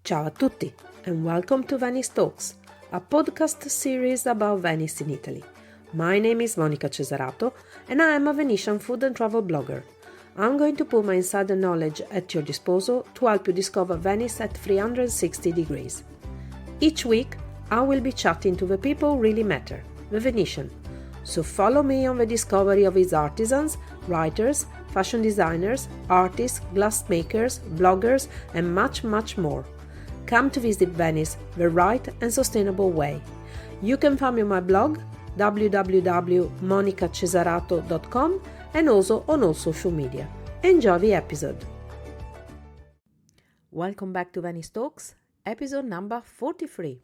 Ciao a tutti and welcome to Venice Talks, a podcast series about Venice in Italy. My name is Monica Cesarato and I am a Venetian food and travel blogger. I'm going to put my insider knowledge at your disposal to help you discover Venice at 360 degrees. Each week, I will be chatting to the people who really matter, the Venetian. So follow me on the discovery of its artisans, writers, fashion designers, artists, glassmakers, bloggers, and much, much more. Come to visit Venice the right and sustainable way. You can find me on my blog www.monicacesarato.com and also on all social media. Enjoy the episode. Welcome back to Venice Talks, episode number 43.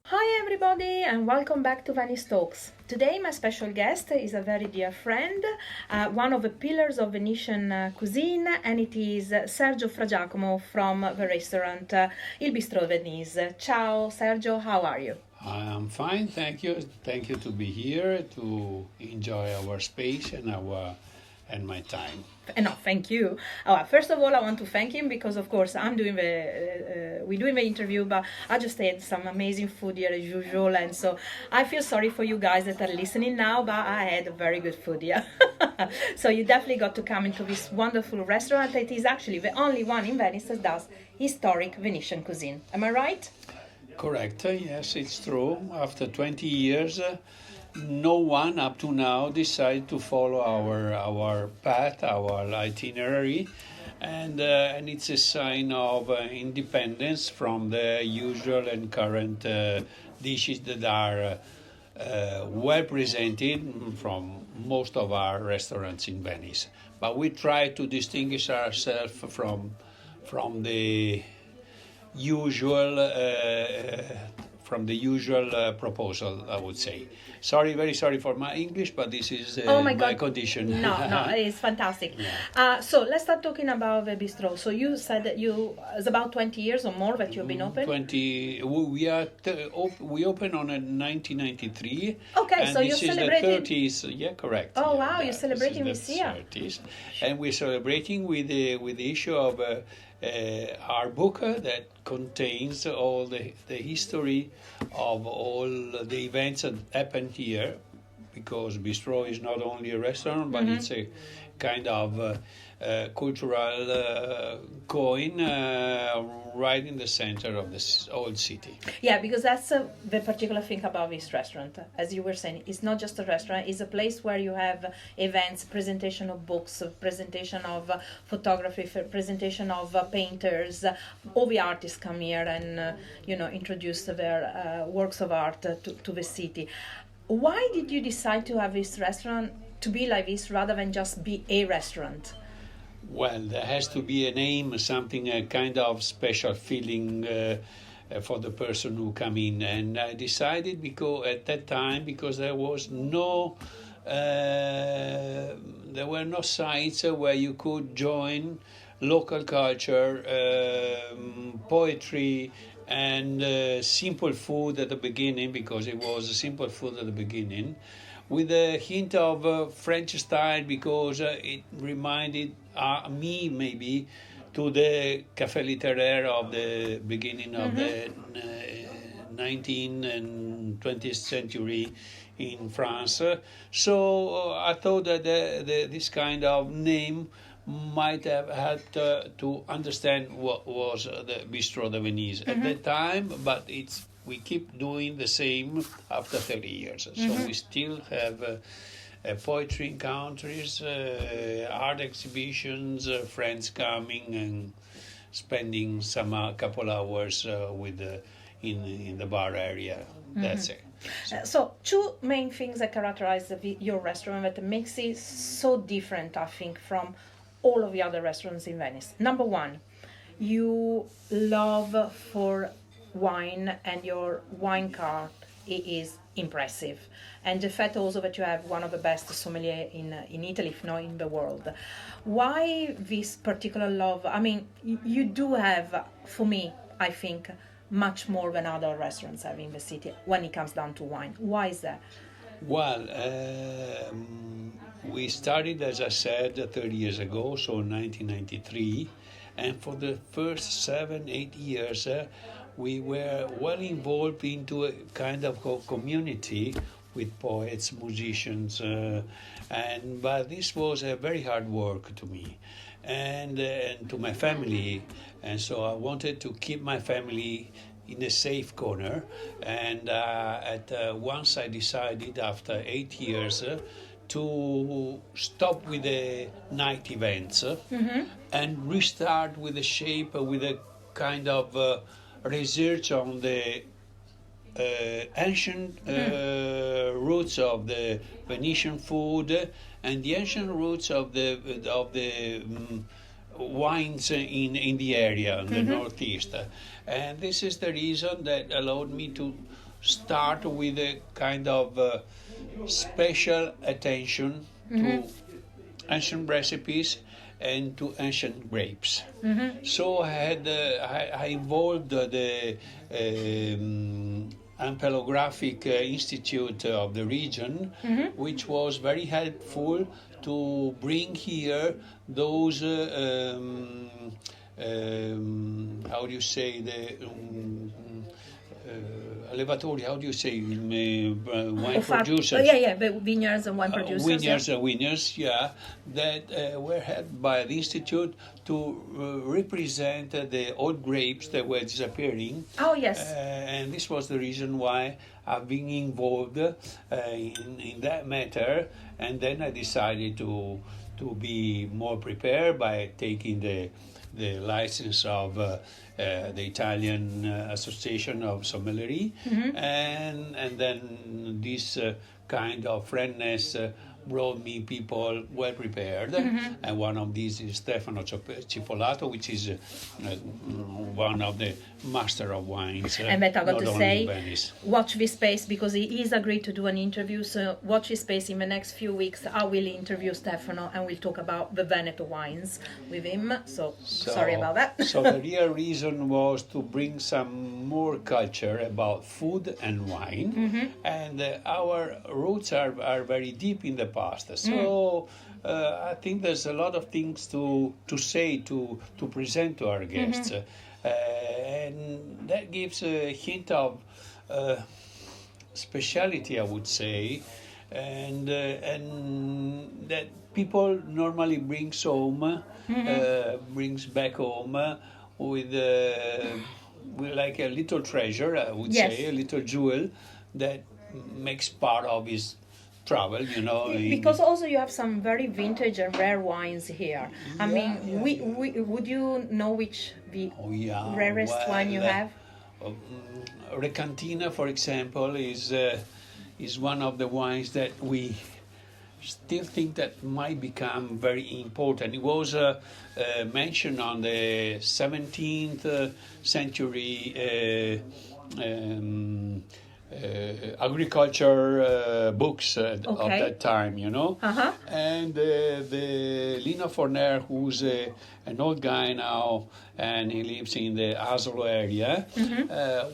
Hi everybody and welcome back to Venice Talks. Today my special guest is a very dear friend, one of the pillars of Venetian cuisine, and it is Sergio Fragiacomo from the restaurant Il Bistrot De Venise. Ciao Sergio, how are you? I'm fine, thank you. Thank you to be here to enjoy our space and my time. No, thank you. First of all, I want to thank him because, of course, we're doing the interview, but I just had some amazing food here as usual, and so I feel sorry for you guys that are listening now, but I had very good food here. So you definitely got to come into this wonderful restaurant. It is actually the only one in Venice that does historic Venetian cuisine. Am I right? Correct, yes, it's true. After 20 years, no one up to now decided to follow our path, our itinerary, and it's a sign of independence from the usual and current dishes that are well presented from most of our restaurants in Venice. But we try to distinguish ourselves from the usual proposal, I would say. Very sorry for my English, but this is my condition. No, it's fantastic. Yeah. So let's start talking about the bistro. So you said that it's about 20 years or more that you've been open? 20. We opened on 1993. Okay, and so you're celebrating. This is the 30s. Yeah, correct. Oh, yeah, wow, you're celebrating this year. 30s. And we're celebrating with the issue of our book that contains all the history of all the events that happened here, because Bistro is not only a restaurant, but it's a kind of cultural coin right in the center of this old city. Yeah, because that's the particular thing about this restaurant. As you were saying, it's not just a restaurant, it's a place where you have events, presentation of books, presentation of photography, presentation of painters. All the artists come here and introduce their works of art to the city. Why did you decide to have this restaurant to be like this rather than just be a restaurant? Well, there has to be a name, something, a kind of special feeling for the person who come in. And I decided because there was there were no sites where you could join local culture, poetry, and simple food at the beginning, because it was simple food at the beginning, with a hint of French style, because it reminded me maybe to the Café Littéraire of the beginning of the 19th and 20th century in France. So I thought that this kind of name might have helped to understand what was the Bistrot De Venise at that time, but we keep doing the same after 30 years. So we still have poetry encounters, art exhibitions, friends coming and spending couple hours in the bar area. That's it. So two main things that characterize your restaurant that makes it so different, I think, from all of the other restaurants in Venice. Number one, you love for wine, and your wine cart is impressive, and the fact also that you have one of the best sommelier in Italy, if not in the world. Why this particular love? I mean, you do have, for me, I think, much more than other restaurants have in the city when it comes down to wine. Why is that? Well, we started, as I said, 30 years ago, so 1993, and for the first 7-8 years, we were well involved into a kind of community with poets, musicians, but this was a very hard work to me and to my family, and so I wanted to keep my family in a safe corner, and once I decided after 8 years to stop with the night events and restart with a kind of research on the ancient roots of the Venetian food and the ancient roots of the wines in the area, in the northeast. And this is the reason that allowed me to start with a kind of special attention to ancient recipes and to ancient grapes. So I involved the Ampelographic Institute of the region, which was very helpful to bring here those how do you say allevatori, how do you say wine producers? The vineyards and wine producers. Vineyards, that were helped by the institute to represent the old grapes that were disappearing. Oh yes. And this was the reason why I've been involved in that matter. And then I decided to be more prepared by taking the license of the Italian Association of Sommelier, and then this kind of friendness brought me people well prepared, and one of these is Stefano Cipolato, which is one of the master of wines. And I got to say, Venice. watch this space, because he is agreed to do an interview. So watch this space. In the next few weeks, I will interview Stefano and we'll talk about the Veneto wines with him. So sorry about that. So the real reason was to bring some more culture about food and wine, and our roots are very deep in the past. So I think there's a lot of things to say, to present to our guests. And that gives a hint of speciality, I would say, and that people normally brings back home with like a little treasure, I would say, a little jewel that makes part of his travel, Because also you have some very vintage and rare wines here. Would you know which the rarest wine you have? Recantina, for example, is one of the wines that we still think that might become very important. It was mentioned on the 17th century agriculture books of that time, and the Lino Forner, who's an old guy now, and he lives in the Asolo area,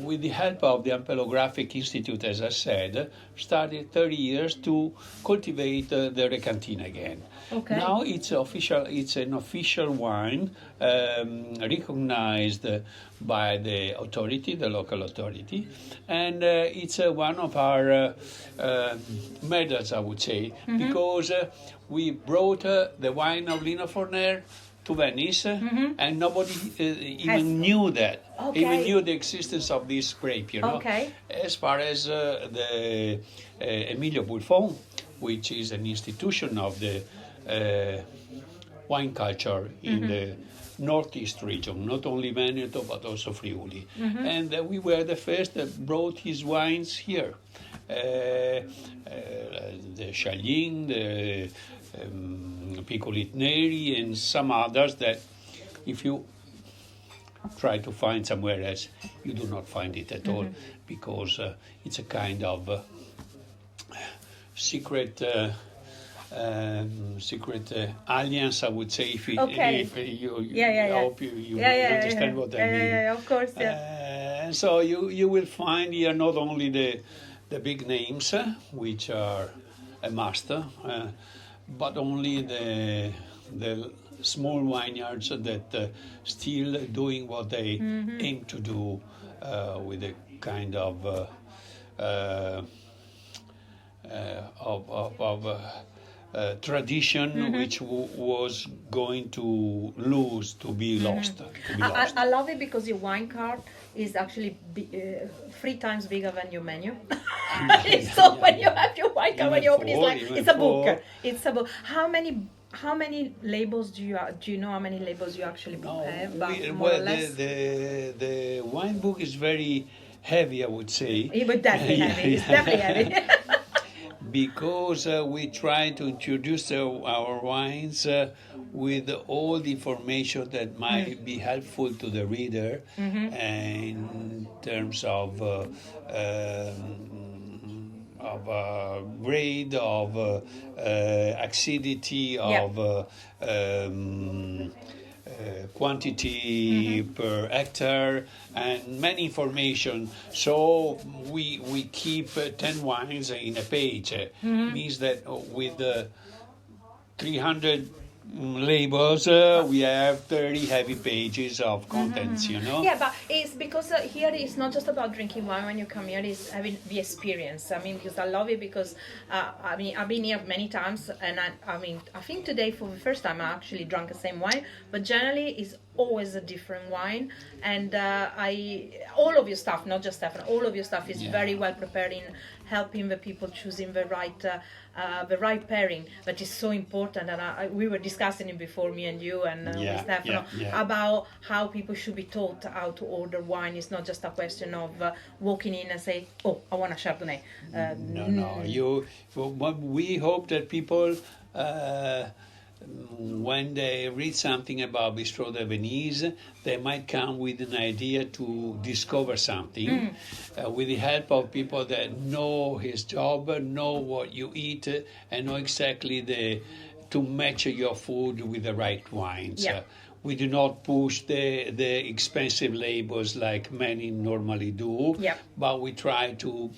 with the help of the Ampelographic Institute, as I said, started 30 years to cultivate the Recantina again. Now it's an official wine recognized by the local authority, and it's one of our medals, I would say, because we brought the wine of Lino Forner to Venice, and nobody even knew that, even knew the existence of this grape, As far as the Emilio Bulfon, which is an institution of the wine culture in the northeast region, not only Veneto but also Friuli, and we were the first that brought his wines here. The Chagrin, the Piccolit Neri, and some others that if you try to find somewhere else, you do not find it at all, because it's a kind of secret alliance, I would say, if you hope you understand what I mean. Yeah, of course, And so you will find here not only the big names, which are a must, but only the small vineyards that still doing what they aim to do with a kind of tradition which was going to lose, to be lost. I love it because your wine card is actually 3 times bigger than your menu. So when you have your wine card, when you open it's a book. It's a book. How many labels do you know how many labels you actually have? The wine book is very heavy, I would say. But definitely heavy. It's definitely heavy. Because we try to introduce our wines with all the information that might be helpful to the reader in terms of grade, of acidity, of quantity per hectare, and many information. So we keep 10 wines in a page. Means that with 300 labels, we have 30 heavy pages of contents, Yeah, but it's because here it's not just about drinking wine when you come here, it's having the experience. I mean, because I love it because, I've been here many times, and I think today for the first time I actually drank the same wine, but generally it's always a different wine. And all of your stuff, not just Stefano, all of your stuff is very well prepared in helping the people choosing the right pairing. That is so important, and we were discussing it before, me and you and with Stefano, about how people should be taught how to order wine. It's not just a question of walking in and say, "Oh, I want a Chardonnay." We hope that people, when they read something about Bistrot De Venise, they might come with an idea to discover something with the help of people that know his job, know what you eat, and know exactly to match your food with the right wines. We do not push the expensive labels like many normally do, but we try to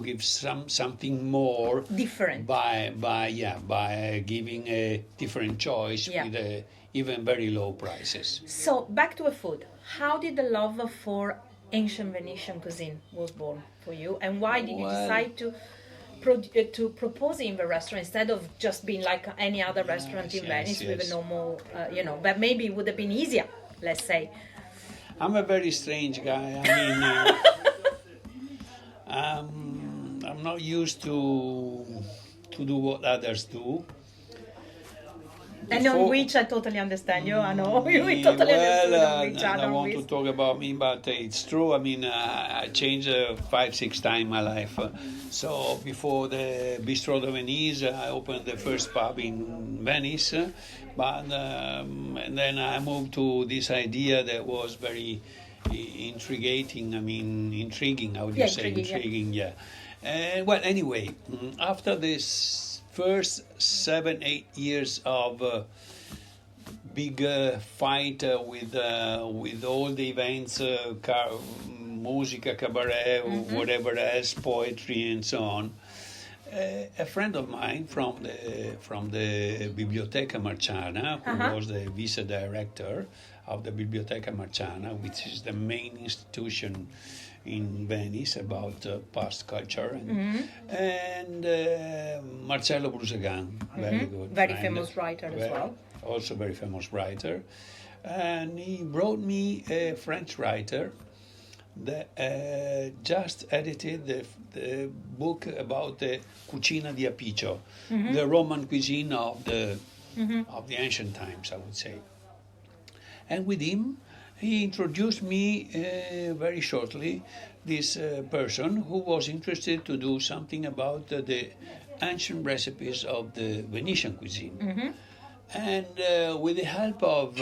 give something more different by giving a different choice with even very low prices. So back to the food. How did the love for ancient Venetian cuisine was born for you, and why did you decide to propose it in the restaurant instead of just being like any other restaurant in Venice with a normal, but maybe it would have been easier, let's say. I'm a very strange guy. I'm not used to do what others do. And on which I totally understand you. I know we totally understand. I don't want to talk about me, but it's true. I changed 5-6 times my life. So before the Bistrot De Venise, I opened the first pub in Venice, but and then I moved to this idea that was very intriguing. How would you say? Intriguing, yeah. Well, anyway, after this first 7-8 years of big fight with all the events, musica, cabaret, whatever else, poetry, and so on, a friend of mine from the Biblioteca Marciana, who was the vice director of the Biblioteca Marciana, which is the main institution in Venice about past culture, and Marcello Brusagan, very good, very famous writer as well, also very famous writer, and he brought me a French writer that just edited the book about the Cucina di Appicio, the Roman cuisine of the ancient times, I would say. And with him, he introduced me very shortly this person who was interested to do something about the ancient recipes of the Venetian cuisine. And with the help of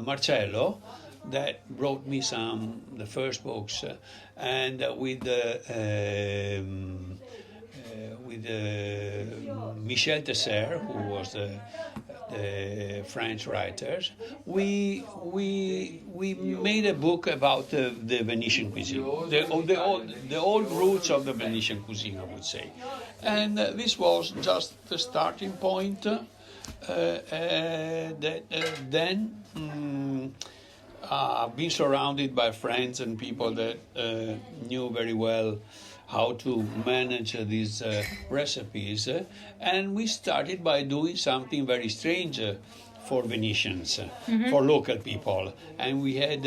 Marcello, that brought me the first books, and with Michel Tesser, who was the French writers, we made a book about the Venetian cuisine, the old roots of the Venetian cuisine, I would say. And this was just the starting point Then I've been surrounded by friends and people that knew very well how to manage these recipes, and we started by doing something very strange for Venetians, for local people, and we had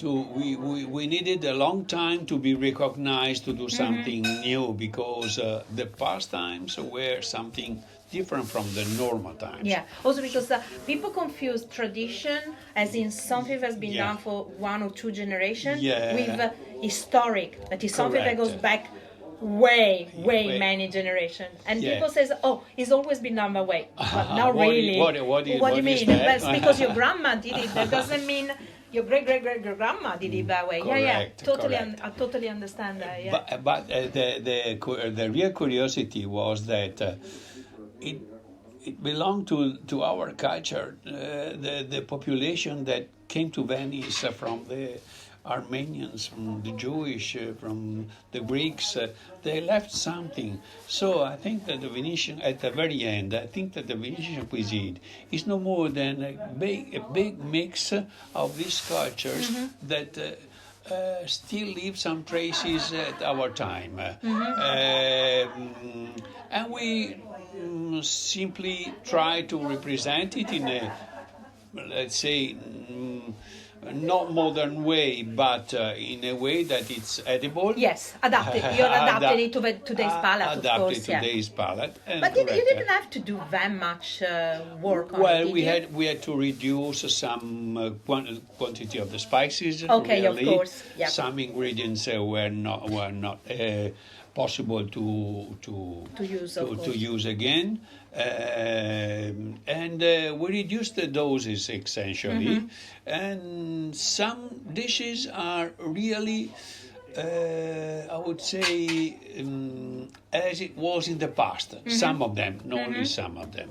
we needed a long time to be recognized to do something new, because the pastimes were something different from the normal times. Yeah, also because people confuse tradition, as in something that's been done for 1 or 2 generations, with historic, that is something that goes back way many generations. And people says, oh, it's always been done that way. But not really. What do you mean? That's because your grandma did it. That doesn't mean your great-great-great-grandma did it that way. Correct, Totally. correct. I totally understand that. Yeah. But the real curiosity was that it belonged to our culture. The population that came to Venice from the Armenians, from the Jewish, from the Greeks, they left something. So I think that the Venetian, at the very end, I think that the Venetian cuisine is no more than a big mix of these cultures that still leave some traces at our time. And we simply try to represent it in a, let's say, not modern way, but in a way that it's edible. Yes, adapted. You're adapting it to today's palate, of course. Adapted to today's palate. But you didn't have to do that much work on it, well, did we had to reduce some quantity of the spices. Okay, really. Of course. Yep. Some ingredients were not possible to use again. And we reduced the doses essentially, and some dishes are really, I would say, as it was in the past. Some of them, not only some of them.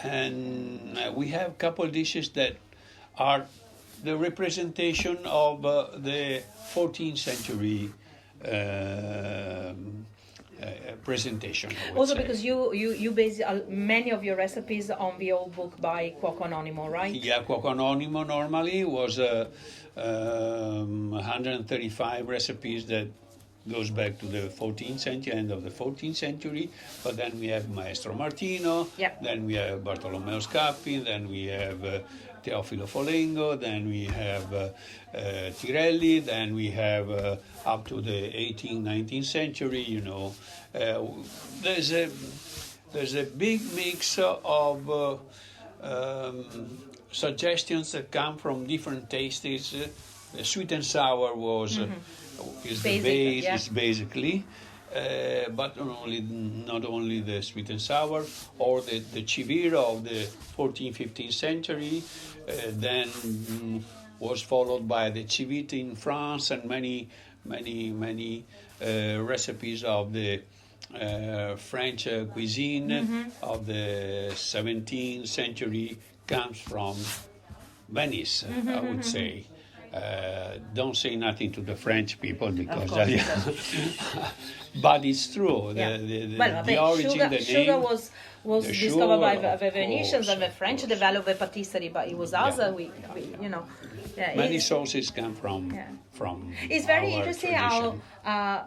And we have a couple of dishes that are the representation of the 14th century presentation. Also, because you base many of your recipes on the old book by Cuoco Anonimo, right? Yeah, Cuoco Anonimo normally was 135 recipes that goes back to the 14th century, end of the 14th century. But then we have Maestro Martino, then we have Bartolomeo Scappi, then we have Teofilo Folengo, then we have Tirelli, then we have up to the 18th, 19th century, you know. There's a big mix of suggestions that come from different tastes. Sweet and sour was is the base, is basically. But not only the sweet and sour, or the civira of the 14th, 15th century, then was followed by the civita in France, and many recipes of the French cuisine of the 17th century comes from Venice, I would say. Don't say nothing to the French people, because but it's true. The origin, the sugar name was discovered by the Venetians, and the French developed the patisserie, but it was us. We you know. Many sources come from It's very our interesting tradition. how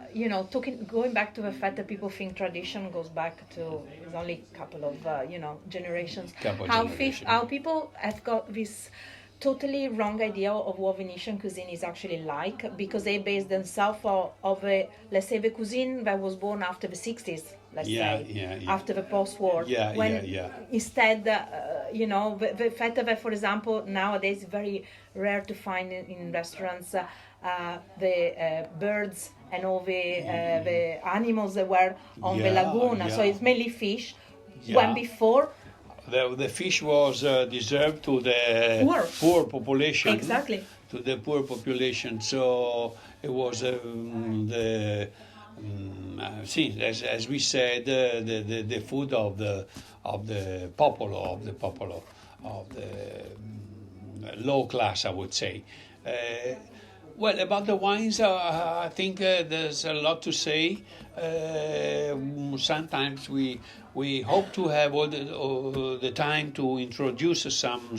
going back to the fact that people think tradition goes back to it's only a couple of generations. How people have got this totally wrong idea of what Venetian cuisine is actually like, because they base themselves of a, let's say, the cuisine that was born after the 60s, after the post-war. Instead, the fact that, for example, nowadays it's very rare to find in restaurants the birds and all the animals that were on the laguna. So it's mainly fish. When before, the fish was reserved to the poor population. Exactly. To the poor population. So it was as we said, the food of the popolo, of the low class, I would say. Well, about the wines, I think there's a lot to say. Sometimes we hope to have all the time to introduce some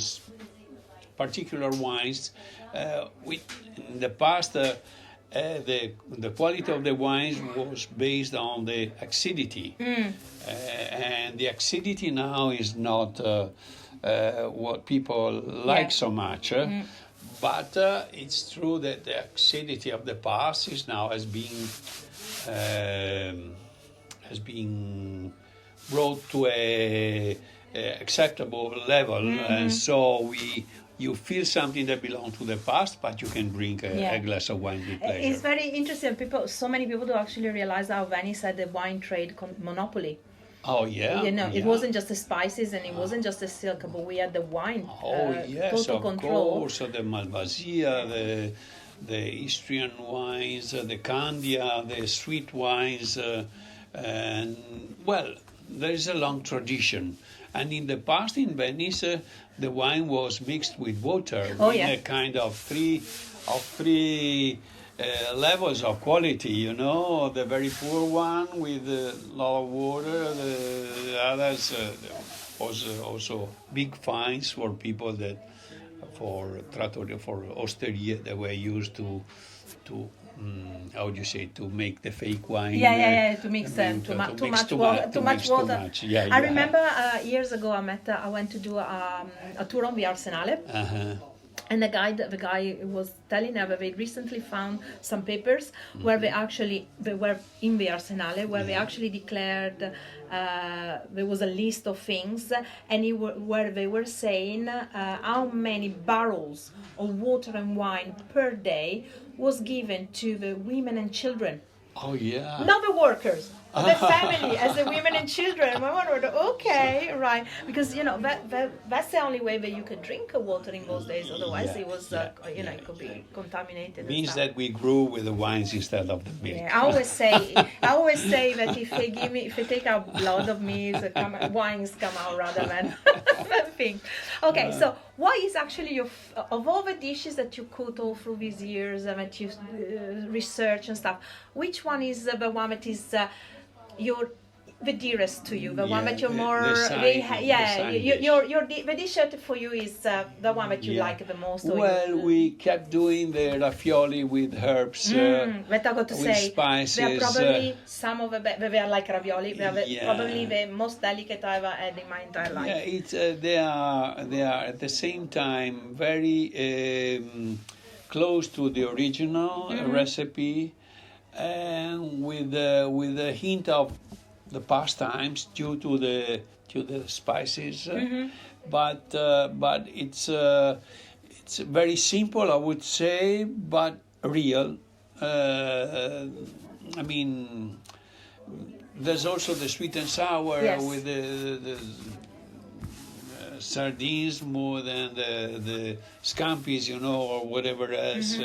particular wines. In the past, the quality of the wines was based on the acidity, and the acidity now is not what people like so much. But it's true that the acidity of the past is now has been brought to a acceptable level, and so you feel something that belongs to the past, but you can drink a glass of wine with pleasure. It's very interesting. So many people don't actually realize how Venice had the wine trade monopoly. Oh yeah, It wasn't just the spices and it wasn't just the silk, but we had the wine. Total control. Course, the Malvasia, the Istrian wines, the Candia, the sweet wines, and well, there is a long tradition. And in the past, in Venice, the wine was mixed with water in a kind of three levels of quality, the very poor one with a lot of water, the others was also big fines for people for osteria, that were used to how do you say, to make the fake wine? To mix them, too much water. I remember years ago I went to do a tour on the Arsenale. And the guy was telling us that they recently found some papers where they were in the Arsenale, where they actually declared there was a list of things, and where they were saying how many barrels of water and wine per day was given to the women and children. Oh yeah. Not the workers, the family, as the women and children. I wondered, okay, right, because that's the only way that you could drink water in those days. Otherwise, it was it could be contaminated. Means that we grew with the wines instead of the milk. Yeah, I always say that if they take out blood of me, wines come out rather than thing. Okay, so what is actually of all the dishes that you cooked all through these years and that you research and stuff, which one is the one that is the dearest to you, the one that you're more the dish that for you is the one that you like the most? We kept doing the ravioli with herbs, but I got to say, spices. They are probably some of they are like ravioli. They are probably the most delicate I've ever had in my entire life. Yeah, it's they are at the same time very close to the original recipe, and with a hint of the past times due to the spices, but it's very simple, I would say, but real. I mean, there's also the sweet and sour with the sardines more than the scampis, or whatever else.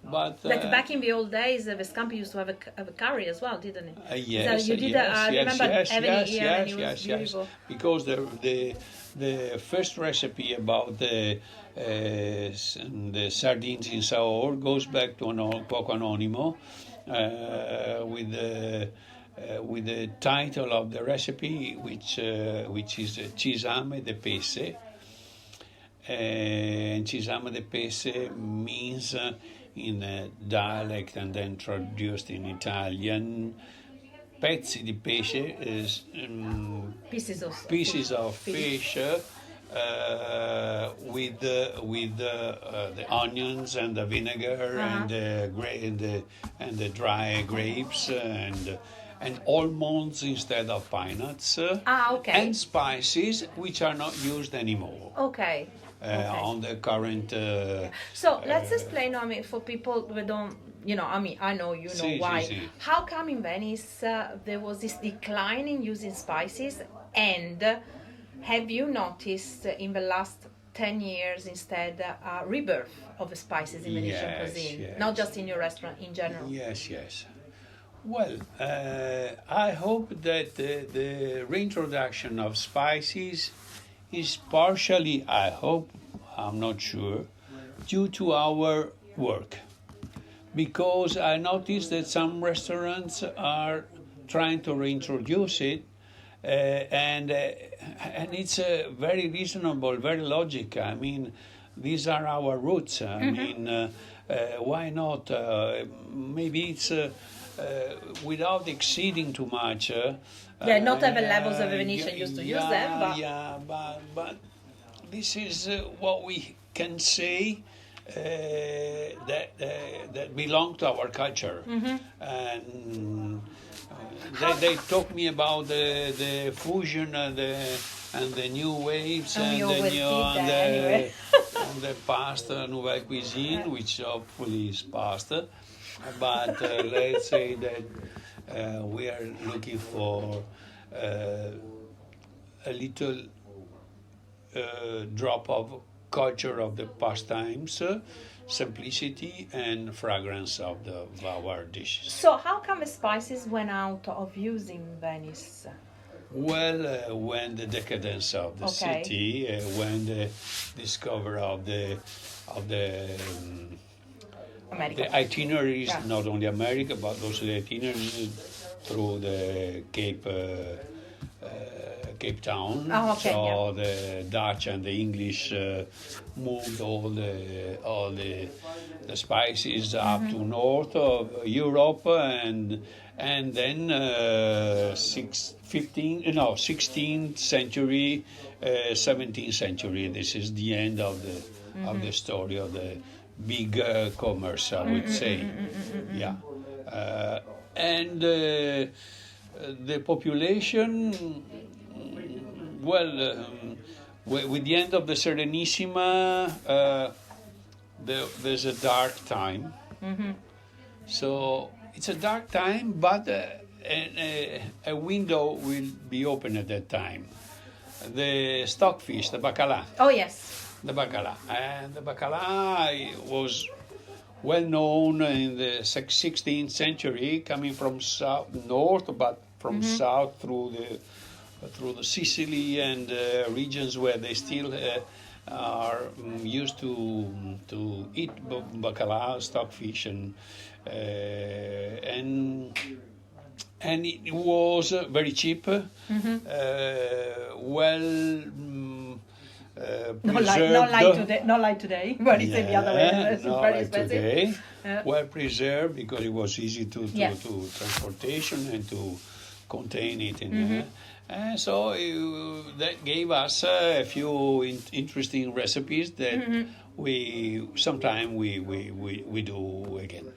But like back in the old days, the scampi used to have a curry as well, didn't it? Yes, so you did that. I remember having it here, and it was beautiful. Because the first recipe about the sardines in saor goes back to an old Poco Anonimo with the title of the recipe, which is Cisame de Pese. And Cisame de Pese means in a dialect and then traduced in Italian, pezzi di pesce is pieces of fish with the onions and the vinegar and the dry grapes and almonds instead of pine nuts. And spices which are not used anymore. Okay. On the current. So let's explain, for people who don't, I know why. How come in Venice there was this decline in using spices, and have you noticed in the last 10 years instead a rebirth of the spices in Venetian cuisine, not just in your restaurant, in general? Yes. Well, I hope that the reintroduction of spices is partially, I hope, I'm not sure, due to our work. because I noticed that some restaurants are trying to reintroduce it, and it's very reasonable, very logical. I mean, these are our roots. I mean, why not? Maybe it's without exceeding too much. Not have levels of Venetian used to use them, but but this is what we can say that belong to our culture, and they talk me about the fusion and the new waves and the pasta nouvelle cuisine, which hopefully is pasta, but let's say that we are looking for a little drop of culture of the pastimes, simplicity and fragrance of our dishes. So how come the spices went out of use in Venice? Well, when the decadence of the city, when the discovery of the itineraries, not only America but also the itineraries through the Cape Town. The Dutch and the English moved all the spices up to north of Europe, and then 16th century, 17th century. This is the end of the story of the big commerce, I would say. Yeah, and the population. Well, with the end of the Serenissima, there's a dark time. So it's a dark time, but a window will be open at that time. The stockfish, the bacala. Oh, yes. The bacala. And the bacala was well known in the 16th century, coming from north, but from south through the Sicily and regions where they still are used to eat bacala, stockfish, and it was very cheap, preserved. Not like today, but it's the other way. It's very expensive. Today. Well preserved because it was easy to transportation and to contain it in and so that gave us a few interesting recipes that we do again.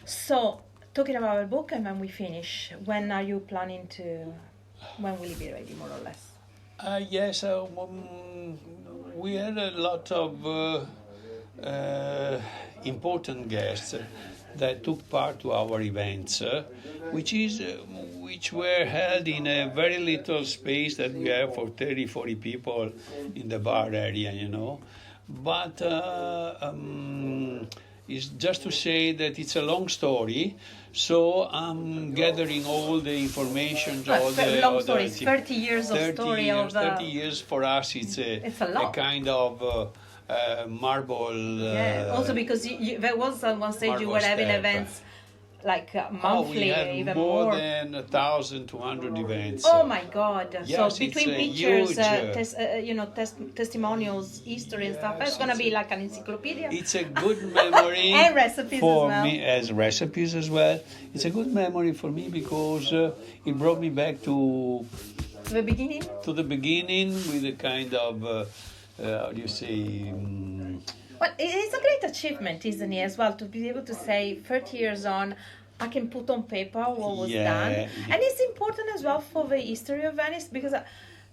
So talking about our book, and when we finish, when are you planning to? When will it be ready, more or less? Yes, we had a lot of important guests that took part to our events, which were held in a very little space that we have for 30-40 people in the bar area, But it's just to say that it's a long story, so I'm gathering all the information. Long story, it's 30 years of story. 30 years for us, it's a kind of marble. Also because there was one stage you were having events like monthly, we had even more than 1,200 events. Oh my God! Yes, so between pictures, testimonials, history and stuff, it's gonna be like an encyclopedia. It's a good memory and recipes for as well. me, as recipes as well. It's a good memory for me because it brought me back to the beginning. To the beginning with a kind of how do you say? Well, it's a great achievement, isn't it, as well, to be able to say 30 years on, I can put on paper what was done. And it's important as well for the history of Venice, because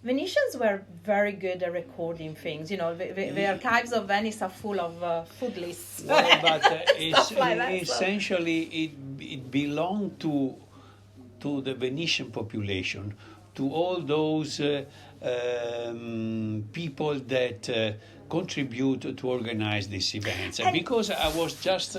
Venetians were very good at recording things. The archives of Venice are full of food lists. Well, but essentially it belonged to the Venetian population, to all those people that contribute to organize these events, and because I was just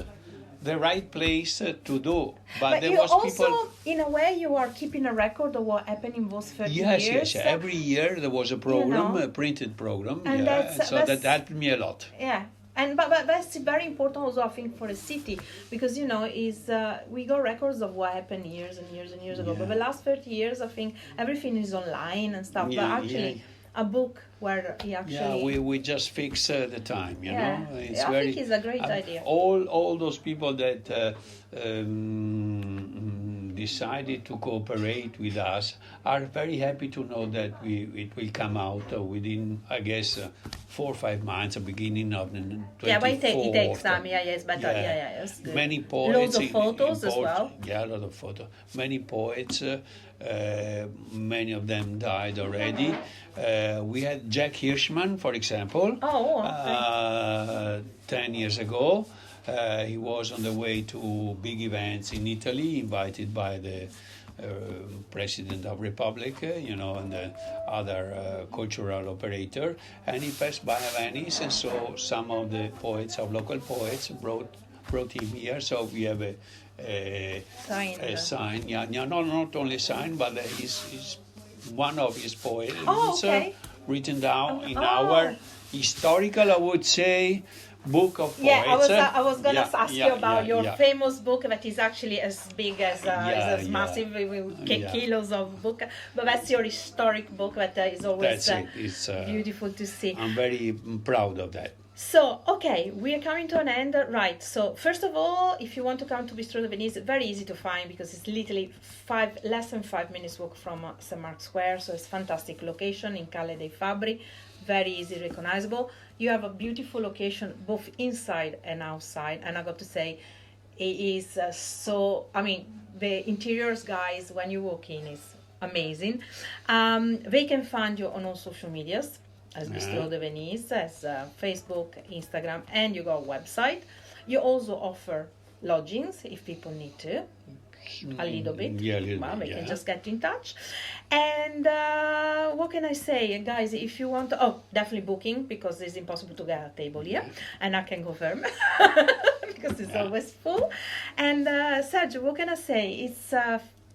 the right place to do, but there you was also, people. In a way, you are keeping a record of what happened in those 30 years. Yes. Every year there was a program, a printed program, and so that helped me a lot. Yeah, And but that's very important also, I think, for a city, because is we got records of what happened years and years and years ago. But the last 30 years, I think everything is online and stuff. Yeah, but actually, a book where he actually we just fix the time. You know, it's I think it's a great idea. All those people that decided to cooperate with us are very happy to know that it will come out within, I guess, 4 or 5 months, the beginning of the 24th. But it takes time. It's better. It's good. Many poets. Loads of photos as well. Yeah, a lot of photos. Many poets. Many of them died already. We had Jack Hirschman, for example. 10 years ago. He was on the way to big events in Italy, invited by the President of Republic, and the other cultural operator. And he passed by Venice, and so some of the local poets brought him here. So we have a sign. Not only a sign, but he's one of his poems written down in our historical, I would say, book of poets. I was going to ask you about your famous book that is actually as big as massive, with kilos of book. But that's your historic book that is always beautiful to see. I'm very proud of that. So, okay, we are coming to an end, right? So, first of all, if you want to come to Bistrot De Venise, very easy to find because it's literally less than 5 minutes walk from St. Mark's Square. So, it's a fantastic location in Calle dei Fabbri, very easy, recognizable. You have a beautiful location both inside and outside, and I got to say, it is the interiors, guys, when you walk in, is amazing. They can find you on all social medias as Bistrot De Venise, as Facebook, Instagram, and you got a website. You also offer lodgings if people need to. A little bit. They can just get in touch. And what can I say, guys? If you want to, definitely booking, because it's impossible to get a table here, and I can confirm because it's always full. And Sergio, what can I say? It's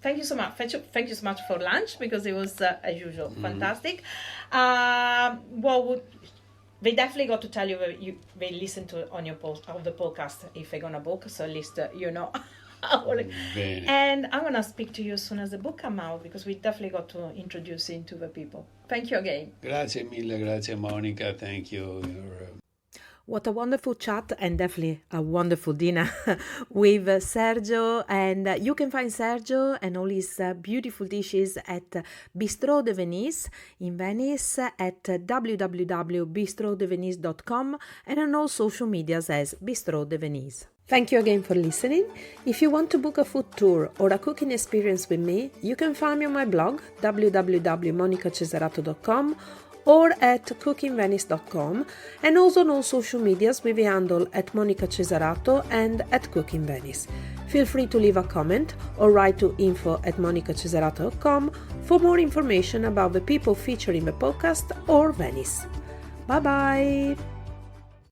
thank you so much. Thank you so much for lunch, because it was as usual fantastic. They definitely got to tell you that they listen to on your the podcast if they're gonna book, so at least And I'm gonna speak to you as soon as the book comes out, because we definitely got to introduce it to the people. Thank you again. Grazie mille, grazie Monica, thank you. What a wonderful chat, and definitely a wonderful dinner with Sergio. And you can find Sergio and all his beautiful dishes at Bistrot De Venise in Venice at www.bistrotdevenise.com and on all social medias as Bistrot De Venise. Thank you again for listening. If you want to book a food tour or a cooking experience with me, you can find me on my blog www.monicacesarato.com or at cookingvenice.com, and also on all social medias with the handle at Monica Cesarato and at Cooking Venice. Feel free to leave a comment or write to info@monicacesarato.com for more information about the people featured in the podcast or Venice. Bye bye!